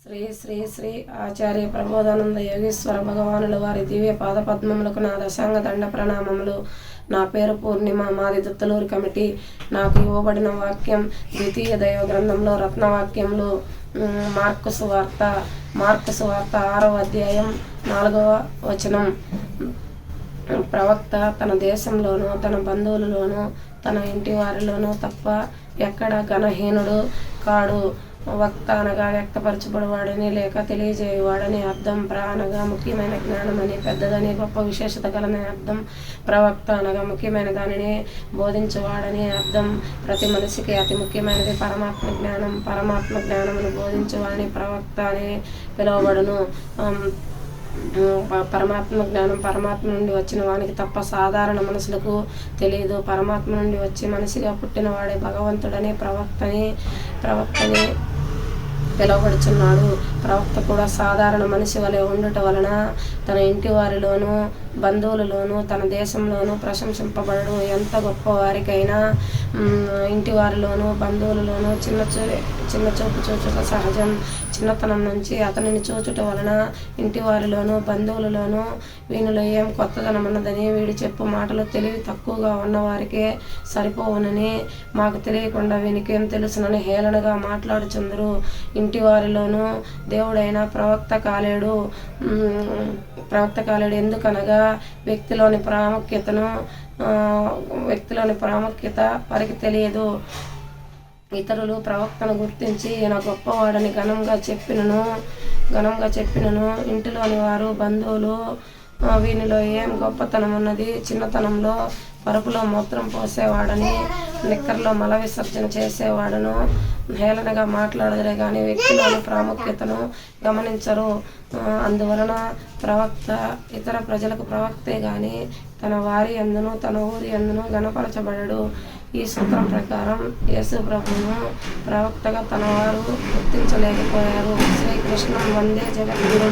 శ్రీ శ్రీ శ్రీ ఆచార్య ప్రబోధానంద యోగేశ్వర భగవానుల వారి దివ్య పాదపద్మములకు నా దశాంగ దండ ప్రణామములు. నా పేరు పూర్ణిమ. మాది దుత్తలూరు కమిటీ. నాకు ఇవ్వబడిన వాక్యం ద్వితీయ దైవ గ్రంథంలో రత్నవాక్యములు. మార్కు సువార్త 6వ అధ్యాయం 4వ వచనం. ప్రవక్త తన దేశంలోనూ తన బంధువులలోనూ తన ఇంటి వారిలోనూ తప్ప ఎక్కడ ఘనహీనుడు కాడు. వక్త అనగా వ్యక్తపరచబడవాడని లేక తెలియజేయవాడని అర్థం. అనగా ముఖ్యమైన జ్ఞానమని, పెద్దదని, గొప్ప విశేషత గలని అర్థం. ప్రవక్త అనగా ముఖ్యమైన దానిని బోధించేవాడని అర్థం. ప్రతి మనిషికి అతి ముఖ్యమైనది పరమాత్మ జ్ఞానం. పరమాత్మ జ్ఞానమును బోధించేవాడిని ప్రవక్త అని పిలువబడును. పరమాత్మ జ్ఞానం పరమాత్మ నుండి వచ్చిన వానికి తప్ప సాధారణ మనుషులకు తెలియదు. పరమాత్మ నుండి వచ్చి మనిషిగా పుట్టిన వాడే భగవంతుడని ప్రవక్తని పిలువబడుచున్నాడు. ప్రవక్త కూడా సాధారణ మనిషి వలె ఉండుట వలన తన ఇంటి వారిలోనూ బంధువులలోనూ తన దేశంలోనూ ప్రశంసింపబడడు. ఎంత గొప్ప వారికైనా ఇంటి వారిలోనూ బంధువులలోనూ చిన్న చూపు చూచుట సహజం. చిన్నతనం నుంచి అతనిని చూచుట వలన ఇంటి వారిలోనూ బంధువులలోనూ వీనిలో ఏం కొత్తదనం ఉన్నదని, వీడి చెప్పు మాటలు తెలివి తక్కువగా ఉన్నవారికే సరిపోవునని, మాకు తెలియకుండా వీనికేం తెలుసునని హేళనగా మాట్లాడుచుందరు. ఇంటి వారిలోనూ దేవుడైన ప్రవక్త కాలేడు. ఎందుకనగా వ్యక్తిలోని ప్రాముఖ్యత వారికి తెలియదు. ఇతరులు ప్రవక్తను గుర్తించి ఈయన గొప్పవాడని ఘనంగా చెప్పినను ఇంటిలోని వారు బంధువులు వీనిలో ఏం గొప్పతనం ఉన్నది, చిన్నతనంలో పరుపులో మూత్రం పోసేవాడని, నిక్కర్లో మల విసర్జన చేసేవాడను హేళనగా మాట్లాడదురే కానీ వ్యక్తిలోని ప్రాముఖ్యతను గమనించరు. అందువలన ప్రవక్త ఇతర ప్రజలకు ప్రవక్తే గాని తన వారి యందును తన ఊరి యందును గణపరచబడడు. ఈ సూత్రం ప్రకారం యేసు ప్రభువును ప్రవక్తగా తన వారు గుర్తించలేకపోయారు. శ్రీకృష్ణ వందే జగద్గురు.